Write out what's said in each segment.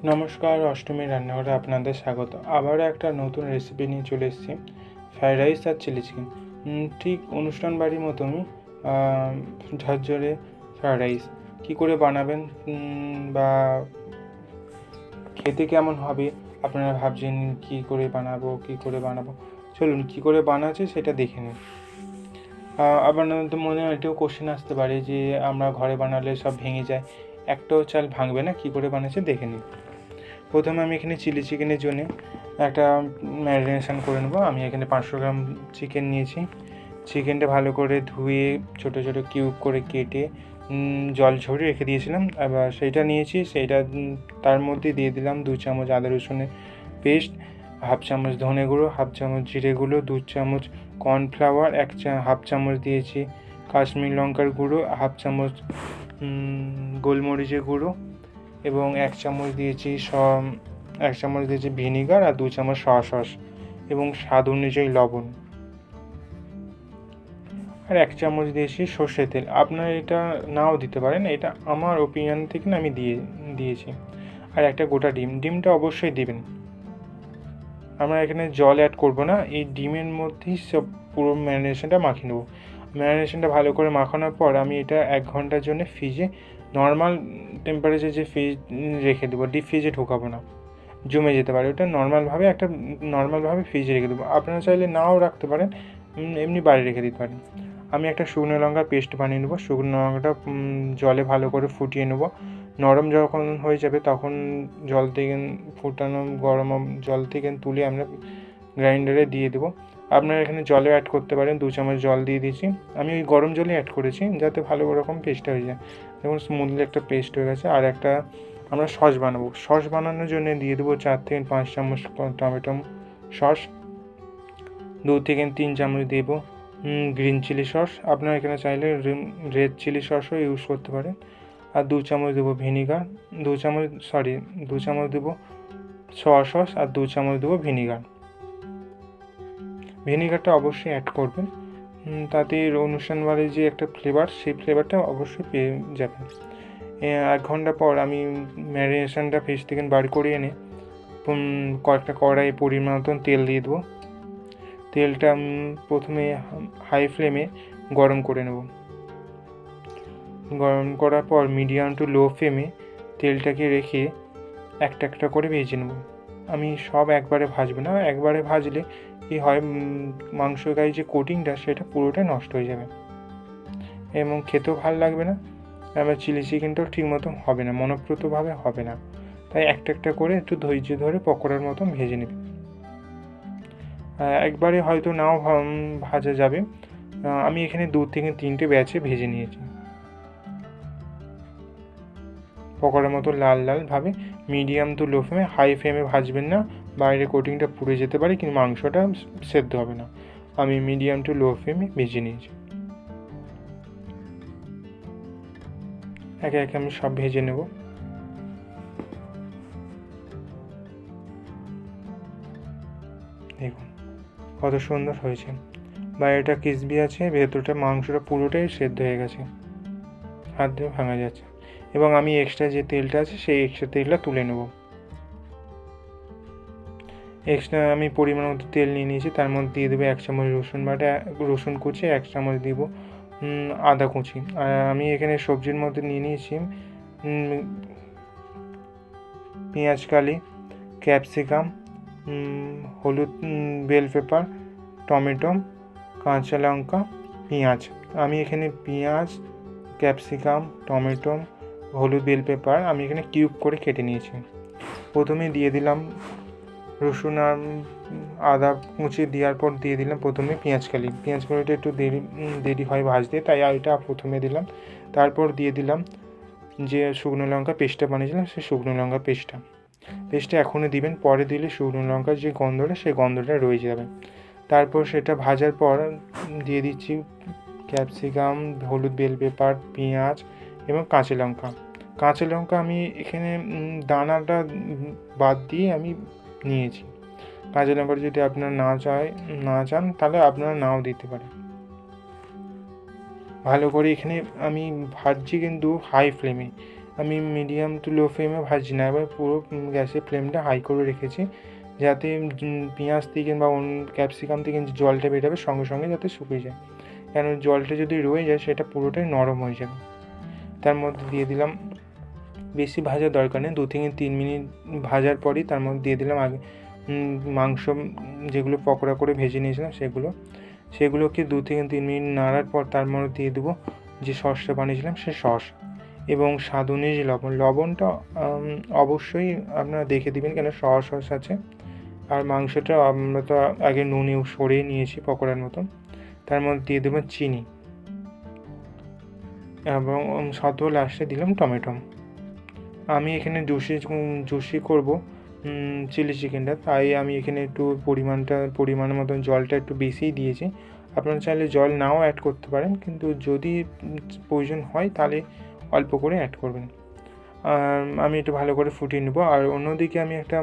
নমস্কার, অষ্টমীর রান্নাঘরে আপনাদের স্বাগত। আবারও একটা নতুন রেসিপি নিয়ে চলে এসেছি, ফ্রাইড রাইস আর চিলি চিকেন। ঠিক অনুষ্ঠান বাড়ির মতনই ঝরঝরে ফ্রাইড রাইস কী করে বানাবেন বা খেতে কেমন হবে আপনারা ভাবছেন কী করে বানাবো। চলুন কী করে বানাচ্ছে সেটা দেখে নিন। আপনাদের মনে এটাও কোশ্চেন আসতে পারে যে আমরা ঘরে বানালে সব ভেঙে যায়, একটাও চাল ভাঙবে না, কী করে বানাচ্ছে দেখে নিন। প্রথমে আমি এখানে চিলি চিকেনের জন্য একটা ম্যারিনেশন করে নেবো। আমি এখানে 500 গ্রাম চিকেন নিয়েছি। চিকেনটা ভালো করে ধুয়ে ছোটো ছোটো কিউব করে কেটে জল ঝরিয়ে রেখে দিয়েছিলাম। এবার সেইটা নিয়েছি, সেইটা তার মধ্যে দিয়ে দিলাম 2 চামচ আদা রসুনের পেস্ট, হাফ চামচ ধনে গুঁড়ো, হাফ চামচ জিরে গুঁড়ো, 2 চামচ কর্নফ্লাওয়ার, হাফ চামচ দিয়েছি কাশ্মীর লঙ্কার গুঁড়ো, হাফ চামচ গোলমরিচের গুঁড়ো এবং 1 চামচ দিয়েছি ভিনিগার আর 2 চামচ সয়া সস এবং স্বাদ অনুযায়ী লবণ আর 1 চামচ দিয়েছি সর্ষের তেল। আপনারা এটা নাও দিতে পারেন, এটা আমার ওপিনিয়ন থেকে আমি দিয়েছি। আর একটা গোটা ডিমটা অবশ্যই দিবেন। আমরা এখানে জল অ্যাড করব না, এই ডিমের মধ্যেই সব পুরো ম্যারিনেশনটা মাখিয়ে নেব। ম্যারিনেশনটা ভালো করে মাখানোর পর আমি এটা 1 ঘন্টার জন্য ফ্রিজে নর্মাল টেম্পারেচার যে ফ্রিজ রেখে দেবো, ডিপ ফ্রিজে ঢোকাবো না, জমে যেতে পারে। ওটা নর্মালভাবে ফ্রিজে রেখে দেবো। আপনারা চাইলে নাও রাখতে পারেন, এমনি বাইরে রেখে দিতে পারেন। আমি একটা শুকনো লঙ্কা পেস্ট বানিয়ে নেবো। শুকনো লঙ্কাটা জলে ভালো করে ফুটিয়ে নেবো। নরম যখন হয়ে যাবে তখন জল থেকে গরম জল থেকে তুলে আমরা গ্রাইন্ডারে দিয়ে দেবো। আপনারা এখানে জলে অ্যাড করতে পারেন, 2 চামচ জল দিয়ে দিয়েছি। আমি ওই গরম জলে অ্যাড করেছি যাতে ভালো রকম পেস্টটা হয়ে যায়। দেখুন স্মুথলি একটা পেস্ট হয়ে গেছে। আর একটা আমরা সস বানাবো। সস বানানোর জন্য দিয়ে দেবো 4 থেকে 5 চামচ টমেটো সস, 2 থেকে 3 চামচ দেবো গ্রিন চিলি সস। আপনারা এখানে চাইলে রেড চিলি সসও ইউজ করতে পারেন। আর 2 চামচ দেবো ভিনিগার, 2 চামচ দেবো সয়া সস আর 2 চামচ দেবো ভিনিগার। ভিনিগারটা অবশ্যই অ্যাড করবেন, তাতে অনুষ্ঠান বাড়ির যে একটা ফ্লেভার, সেই ফ্লেভারটা অবশ্যই পেয়ে যাবেন। 1 ঘন্টা পর আমি ম্যারিনেশনটা ফ্রিজ থেকে বার করে এনে কয়েকটা কড়াই পরিমাণ মতন তেল দিয়ে দেবো। তেলটা প্রথমে হাই ফ্লেমে গরম করে নেব। গরম করার পর মিডিয়াম টু লো ফ্লেমে তেলটাকে রেখে একটা একটা করে ভেজে নেব। আমি সব একবারে ভাজবো না, একবারে ভাজলে কি হয়, মাংসের গায়ে যে কোটিংটা সেটা পুরোটাই নষ্ট হয়ে যাবে এবং খেতেও ভালো লাগবে না। আবার চিলি চিকেনটাও ঠিক মতো হবে না, মনপ্রতভাবে হবে না। তাই একটা একটা করে একটু ধৈর্য ধরে পকোড়ার মতন ভেজে নেবে। একবারে হয়তো নাও ভাজা যাবে। আমি এখানে 2 থেকে 3টে ব্যাচে ভেজে নিয়েছি পকোড়ার মতো লাল লালভাবে। মিডিয়াম টু লো ফ্লেমে, হাই ফ্লেমে ভাজবেন না, বাইরে কোটিংটা পুড়ে যেতে পারে কিন্তু মাংসটা সেদ্ধ হবে না। আমি মিডিয়াম টু লো ফ্লেমে ভেজে নিয়েছি। একে একে আমি সব ভেজে নেব। দেখুন কত সুন্দর হয়েছে, বাইরেটা ক্রিসপি আছে, ভেতরটা মাংসটা পুরোটাই সেদ্ধ হয়ে গেছে, হাত দিয়ে ভাঙা যাচ্ছে। এবং আমি এক্সট্রা যে তেলটা আছে সেই এক্সট্রা তেলটা তুলে নেব। এক্সট্রা আমি পরিমাণ মতো তেল নিয়ে নিয়েছি, তার মধ্যে দিয়ে দেবো 1 চামচ রসুন কুচি, 1 চামচ দিব আদা কুচি। আর আমি এখানে সবজির মধ্যে নিয়ে নিয়েছি পেঁয়াজ কালি, ক্যাপসিকাম, হলুদ, বেল পেপার, টমেটো, কাঁচা লঙ্কা, পেঁয়াজ। আমি এখানে পেঁয়াজ, ক্যাপসিকাম, টমেটো, হলুদ, বেল পেপার আমি এখানে কিউব করে কেটে নিয়েছি। প্রথমে দিয়ে দিলাম রসুন আর আদা কুচি, দেওয়ার পর দিয়ে দিলাম প্রথমে পেঁয়াজ কালিটা একটু দেরি হয় ভাজতে, তাই এটা প্রথমে দিলাম। তারপর দিয়ে দিলাম যে শুকনো লঙ্কা পেস্টটা বানিয়েছিলাম, সেই শুকনো লঙ্কা পেস্টটা এখনই দিবেন, পরে দিলে শুকনো লঙ্কার যে গন্ধটা সেই গন্ধটা রয়ে যাবে। তারপর সেটা ভাজার পর দিয়ে দিচ্ছি ক্যাপসিকাম, হলুদ, বেল পেপার, পেঁয়াজ এবং কাঁচা লঙ্কা আমি এখানে দানাটা বাদ দিয়ে আমি নিয়েছি। কাঁচা লঙ্কাটা যদি আপনারা না চান তাহলে আপনারা নাও দিতে পারেন। ভালো করে এখানে আমি ভাজছি কিন্তু হাই ফ্লেমে, আমি মিডিয়াম টু লো ফ্লেমে ভাজি না, এবার পুরো গ্যাসের ফ্লেমটা হাই করে রেখেছি, যাতে পেঁয়াজ থেকে বা ক্যাপসিকাম থেকে যে জলটা বেরোবে সঙ্গে সঙ্গে যাতে শুকিয়ে যায়, কেন জলটা যদি রয়ে যায় সেটা পুরোটাই নরম হয়ে যাবে। তার মধ্যে দিয়ে দিলাম, বেশি ভাজার দরকার নেই, 2 থেকে 3 মিনিট ভাজার পরই তার মধ্যে দিয়ে দিলাম আগে মাংস যেগুলো পকোড়া করে ভেজে নিয়েছিলাম সেগুলোকে 2 থেকে 3 মিনিট নাড়ার পর তার মধ্যে দিয়ে দেবো যে সসটা বানিয়েছিলাম সে সস এবং স্বাদ অনুযায়ী লবণটা অবশ্যই আপনারা দেখে দেবেন, কেন সস আছে। আর মাংসটা আমরা তো আগে নুনে সরিয়ে নিয়েছি পকোড়ার মতন। তার মধ্যে দিয়ে দেবো চিনি এবং লাস্টে দিলাম টমেটো। আমি এখানে জুসি করব চিলি চিকেনটা, তাই আমি এখানে একটু পরিমাণ মতন জলটা একটু বেশিই দিয়েছি। আপনারা চাইলে জল নাও অ্যাড করতে পারেন, কিন্তু যদি প্রয়োজন হয় তাহলে অল্প করে অ্যাড করবেন। আমি একটু ভালো করে ফুটিয়ে নেব। আর অন্যদিকে আমি একটা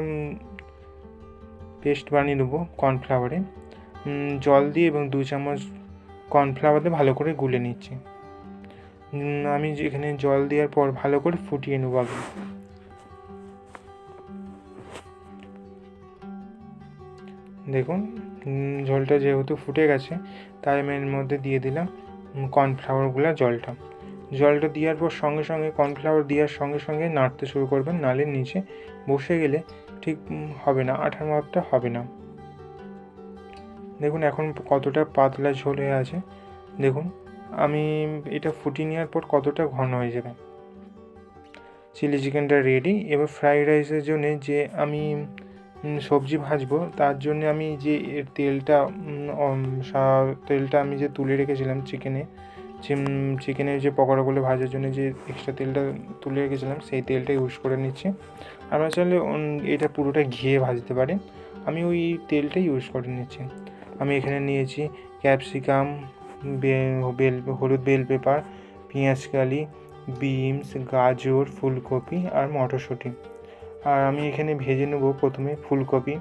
পেস্ট বানিয়ে নেবো কর্নফ্লাওয়ারে, জল দিয়ে এবং 2 চামচ কর্নফ্লাওয়ার দিয়ে ভালো করে গুলে নিচ্ছি। আমি এখানে জল দেওয়ার পর ভালো করে ফুটিয়ে নেব আগে। দেখুন ঝোলটা যেহেতু ফুটে গেছে, তাই আমি এর মধ্যে দিয়ে দিলাম কর্নফ্লাওয়ারগুলো। জলটা দেওয়ার পর সঙ্গে কর্নফ্লাওয়ার দেওয়ার সঙ্গে নাড়তে শুরু করবেন, নালে নিচে বসে গেলে ঠিক হবে না, আঠার ভাবটা হবে না। দেখুন এখন কতটা পাতলা ঝোল হয়ে আছে, দেখুন আমি এটা ফুটিয়ে নেওয়ার পর কতটা ঘন হয়ে যাবে। চিলি চিকেনটা রেডি। এবার ফ্রাইড রাইসের জন্য যে আমি সবজি ভাজবো, তার জন্য আমি যে তেলটা আমি যে তুলে রেখেছিলাম চিকেনের যে পকোড়াগুলো ভাজার জন্য যে এক্সট্রা তেলটা তুলে রেখেছিলাম, সেই তেলটা ইউজ করে নিচ্ছি। আমরা চাইলে এটা পুরোটা ঘিয়ে ভাজতে পারি, আমি ওই তেলটাই ইউজ করে নিচ্ছি। আমি এখানে নিয়েছি ক্যাপসিকাম, হলুদ বেল পেপার, পেঁয়াজকালি, বিনস, গাজর, ফুলকপি আর মটরশুঁটি। আর আমি এখানে ভেজে নেব প্রথমে ফুলকপি,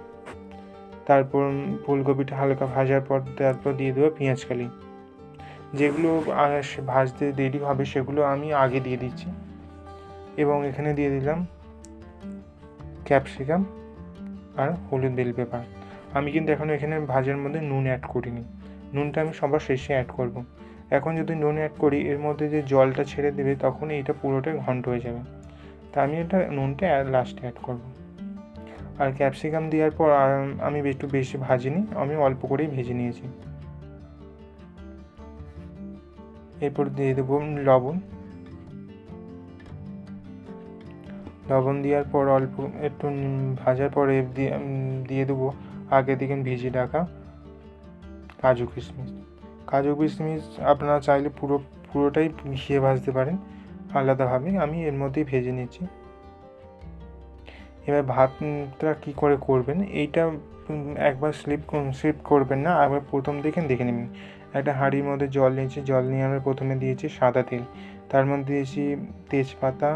তারপর ফুলকপিটা হালকা ভাজার পর তারপর দিয়ে দেবো পেঁয়াজকালি। যেগুলো ভাজতে দেরি হবে সেগুলো আমি আগে দিয়ে দিচ্ছি, এবং এখানে দিয়ে দিলাম ক্যাপসিকাম আর হলুদ বেল পেপার। আমি কিন্তু এখন এখানে ভাজার মধ্যে নুন অ্যাড করিনি, নুনটা আমি সবার শেষে অ্যাড করব। এখন যদি নুন অ্যাড করি এর মধ্যে যে জলটা ছেড়ে দেবে তখন এটা পুরোটাই ঘন্ট হয়ে যাবে, তা আমি এটা নুনটা লাস্টে অ্যাড করব। আর ক্যাপসিকাম দেওয়ার পর আমি একটু বেশি ভাজিনি, আমি অল্প করেই ভেজে নিয়েছি। এরপর দিয়ে দেবো লবণ দেওয়ার পর অল্প একটু ভাজার পরে দিয়ে দেবো আগে থেকে ভিজিয়ে রাখা কাজু কিশমিশ। আপনারা চাইলে পুরোটাই ঘিয়ে ভাজতে পারেন আলাদাভাবে, আমি এর মধ্যেই ভেজে নিচ্ছি। এবার ভাতটা কী করে করবেন, এইটা একবার স্লিপ করবেন না, একবার প্রথম দেখে নেবেন। একটা হাঁড়ির মধ্যে জল নিয়েছি, জল নিয়ে আমরা প্রথমে দিয়েছি সাদা তেল, তার মধ্যে দিয়েছি তেজপাতা,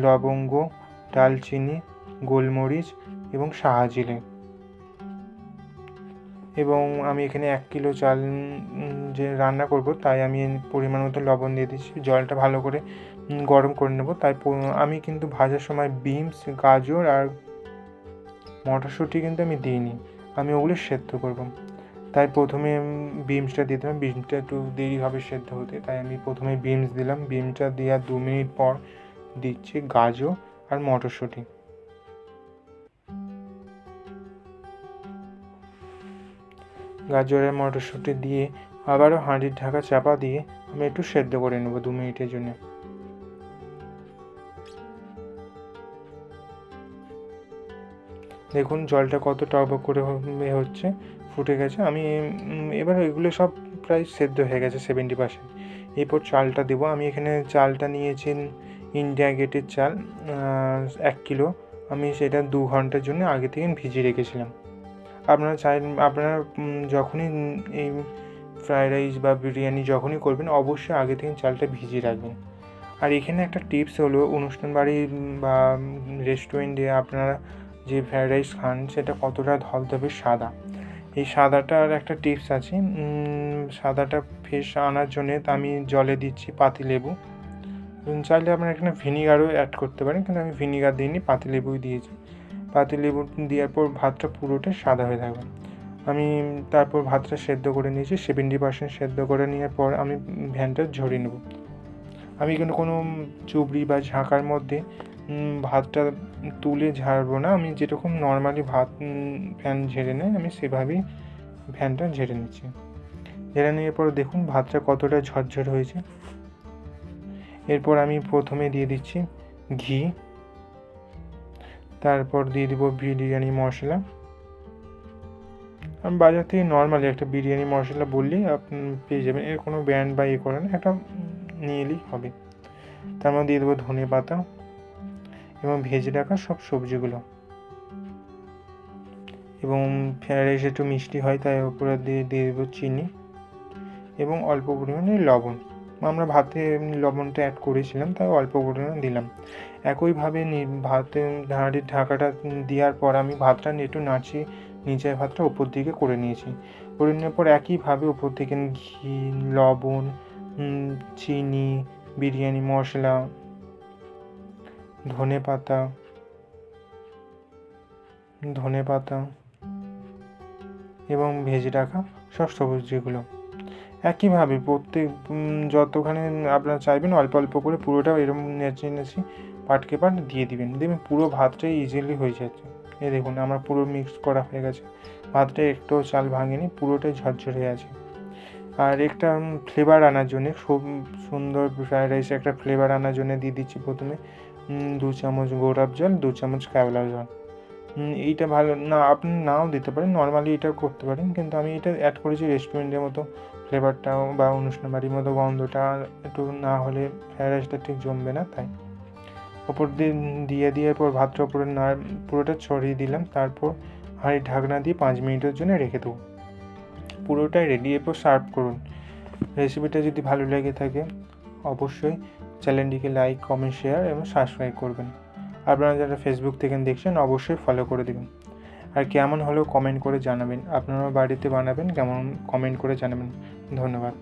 লবঙ্গ, দালচিনি, গোলমরিচ এবং শাহজিরে। এবং আমি এখানে 1 কিলো চাল যে রান্না করব, তাই আমি পরিমাণ মতো লবণ দিয়ে দিচ্ছি। জলটা ভালো করে গরম করে নেব। তাই আমি কিন্তু ভাজার সময় বিনস, গাজর আর মটরশুঁটি কিন্তু আমি দিইনি, আমি ওগুলো সেদ্ধ করব। তাই প্রথমে বিনসটা দিয়ে দিলাম, বিনসটা একটু দেরি হবে সেদ্ধ হতে, তাই আমি প্রথমে বিনস দিলাম। বিনসটা দেওয়ার 2 মিনিট পর দিচ্ছি গাজর আর মটরশুঁটি। গাজরের মটরশুঁটি দিয়ে আবারও হাঁড়ির ঢাকা চাপা দিয়ে আমি একটু সেদ্ধ করে নেব 2 মিনিটের জন্য। দেখুন জলটা কত টকবক করে হচ্ছে, ফুটে গেছে। আমি এবার এগুলো সব প্রায় সেদ্ধ হয়ে গেছে 70%। এরপর চালটা দেবো। আমি এখানে চালটা নিয়েছি ইন্ডিয়া গেটের চাল 1 কিলো। আমি সেটা 2 ঘন্টার জন্য আগে থেকে ভিজিয়ে রেখেছিলাম। আপনারা যখনই এই ফ্রায়েড রাইস বা বিরিয়ানি যখনই করবেন অবশ্যই আগে থেকে চালটা ভিজিয়ে রাখবেন। আর এখানে একটা টিপস হলো, অনুষ্ঠান বাড়ি বা রেস্টুরেন্টে আপনারা যে ফ্রায়েড রাইস খান সেটা কতটা ধবধবে সাদা, এই সাদাটার একটা টিপস আছে। সাদাটা ফ্রেশ আনার জন্যে আমি জলে দিচ্ছি পাতিলেবু, চাইলে আপনারা এখানে ভিনিগারও অ্যাড করতে পারেন, কিন্তু আমি ভিনিগার দিইনি, পাতিলেবুই দিয়েছি। পাতিলেবু দেওয়ার পর ভাতটা পুরোটাই সাদা হয়ে থাকবে। আমি তারপর ভাতটা সেদ্ধ করে নিয়েছি, 70% সেদ্ধ করে নেওয়ার পর আমি ফ্যানটা ঝরিয়ে নেব। আমি কিন্তু কোনো চুবড়ি বা ঝাঁকার মধ্যে ভাতটা তুলে ঝাড়বো না। আমি যেরকম নর্মালি ভাত ফ্যান ঝেড়ে নেয়, আমি সেভাবেই ফ্যানটা ঝেড়ে নিচ্ছি। ঝেড়ে নেওয়ার পর দেখুন ভাতটা কতটা ঝরঝর হয়েছে। এরপর আমি প্রথমে দিয়ে দিচ্ছি ঘি, তারপর দিয়ে দিব বিরিয়ানি মশলা। আমি বাজার থেকে নর্মালি একটা বিরিয়ানি মশলা বললেই আপনি পেয়ে যাবেন, এর কোনো ব্র্যান্ড বা করে না, একটা নিয়ে এলেই হবে। তার মধ্যে দিয়ে দেবো ধনে পাতা এবং ভেজে রাখা সব সবজিগুলো, এবং ফ্রাইড রাইস একটু মিষ্টি হয় তাই উপরে দিয়ে দেবো চিনি এবং অল্প পরিমাণে লবণ। আমরা ভাতে লবণটা অ্যাড করেছিলাম, তাই অল্প পরিমাণে দিলাম। একইভাবে ভাতে হাঁড়ির ঢাকাটা দেওয়ার পর আমি ভাতটা একটু নাড়িয়ে নিচের ভাতটা উপর দিকে করে নিয়েছি। করে নেওয়ার পর একইভাবে উপর থেকে ঘি, লবণ, চিনি, বিরিয়ানি মশলা, ধনে পাতা এবং ভেজে রাখা সব সবজিগুলো একইভাবে প্রত্যেক যতখানি আপনারা চাইবেন অল্প অল্প করে পুরোটা এরকম নেচে পাটকে পাট দিয়ে দিবেন। দেখবেন পুরো ভাতটাই ইজিলি হয়ে যাচ্ছে। এই দেখুন আমার পুরো মিক্স করা হয়ে গেছে, ভাতটা একটুও চাল ভাঙেনি, পুরোটাই ঝরঝরে আছে। আর একটা ফ্লেভার আনার জন্যে, খুব সুন্দর ফ্রাইড রাইসে একটা ফ্লেভার আনার জন্য দিয়ে দিচ্ছি প্রথমে 2 চামচ গোলাপ জল, 2 চামচ কেওড়া জল। এইটা ভালো না, আপনি নাও দিতে পারেন, নর্মালি এটা করতে পারেন, কিন্তু আমি এটা অ্যাড করেছি রেস্টুরেন্টের মতো ফ্লেভারটাও বা অনুষ্ঠান বাড়ির মতো গন্ধটা একটু না হলে ফ্রাইড রাইসটা ঠিক জমবে না, তাই ওপর দিয়ে দেওয়ার পর ভাতটা উপরে পুরোটা ছড়িয়ে দিলাম। তারপর হাঁড়ির ঢাকনা দিয়ে 5 মিনিটের জন্য রেখে দেবো। পুরোটাই রেডি। এরপর সার্ভ করুন। রেসিপিটা যদি ভালো লেগে থাকে অবশ্যই চ্যানেলটিকে লাইক, কমেন্ট, শেয়ার এবং সাবস্ক্রাইব করবেন। আপনারা যারা ফেসবুক থেকে দেখছেন অবশ্যই ফলো করে দেবেন। আর কেমন হলেও কমেন্ট করে জানাবেন, আপনারা বাড়িতে বানাবেন কেমন কমেন্ট করে জানাবেন। ধন্যবাদ।